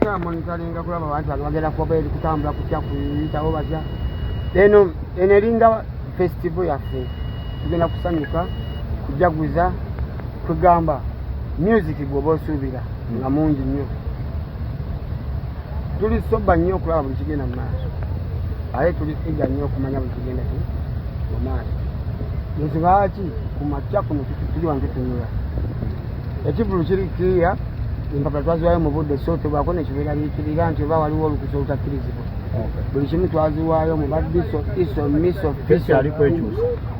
Tuja monitoringa kulaba abantu bagenda kuba bali kutambula kutya kuyitawo batya. Eno enelinga festival yaffe. Tugenda kusanyuka kujaguza kugamba music gwoba osuubira nga mungi nnyo. Tuli soba nnyo okulaba buli kigenda mu maaso. Aye tuli eaga nnyo okumanya buli kigenda mu maaso. Nsonga ki ku makya kuno tuli wange tunyula. Ekivulu kiri kiriya empapula twaziwaayo mu budde so tebako nekibeera bikirira nti oba waliwo olukusa olutakkirizibwa. Buli kimu twaziwaayo mu baddiso iso miso fiso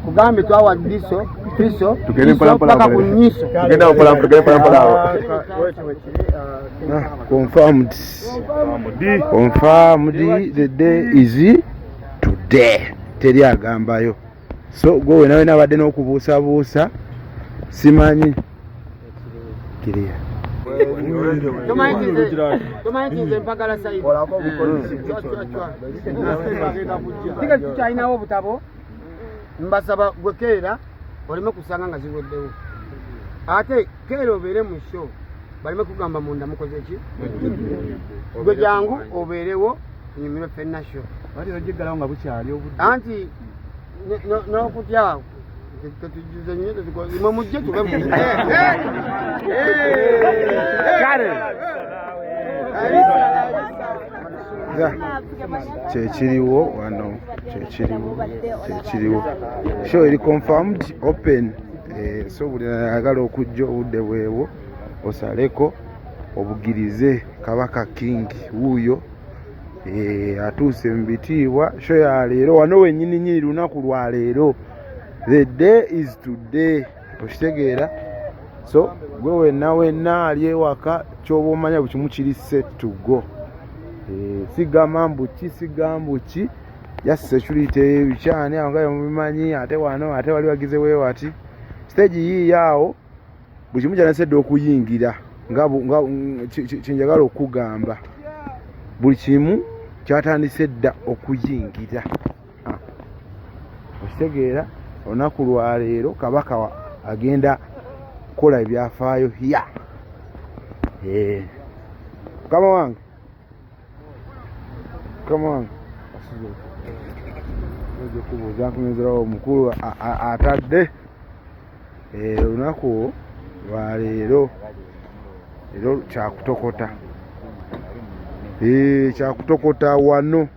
kugambe twawa ddiso fiso paka ku nyiso confirmed the day is today. Teri agambayo. So gwe nawe nabadde n'okubuusabuusa simanyi kiriya tomanyi nze mpagala saidi tika tukyalinawo obutabo mbasaba gwe keera oleme kusanga nga ziweddewo ate keera obeere mu show baleme kugamba munda mukoze ki gwe jangu obeerewo nyumiro ffenna show anti n'okutya tetujuze nnyo mwe mujje tube kyekiriwo wano kyekiriwo show eri confirmed open. So buli ayagala okujja obudde bwewo osaleko obugirize Kabaka King wuuyo atuuse mu bitiibwa. Show ya leero wano wennyini nnyini lunaku lwa leero. The day is today. Okitegeera. So gwe wenna ali ewaka ky'oba omanya buli kimu kiri set to go. Sigamba mbuki just security ebikyani awo nga mubimanyi ate wano ate wali wagize weewati stage yii yaawo buli kimu kyanasedde okuyingira nga kyenjagala okugamba buli kimu kyatandise dda okuyingira. Okitegeera olunaku lwa leero Kabaka agenda kukola ebyafaayo hiya. Kama wange oze kubuuza nkunyezerawo omukulu atadde olunaku lwa leero kyakutokota kyakutokota wano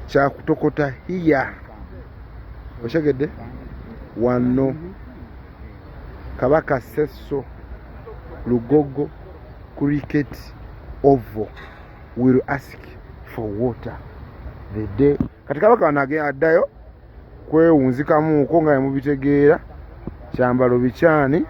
kyakutokota hiya. Oshegedde wano Kabaka Sesso Lugogo Cricket Oval will ask for water the day. Kati Kabaka wanagenda addayo kwewunzikamuuko nga mubitegeera kyambalo bikyani.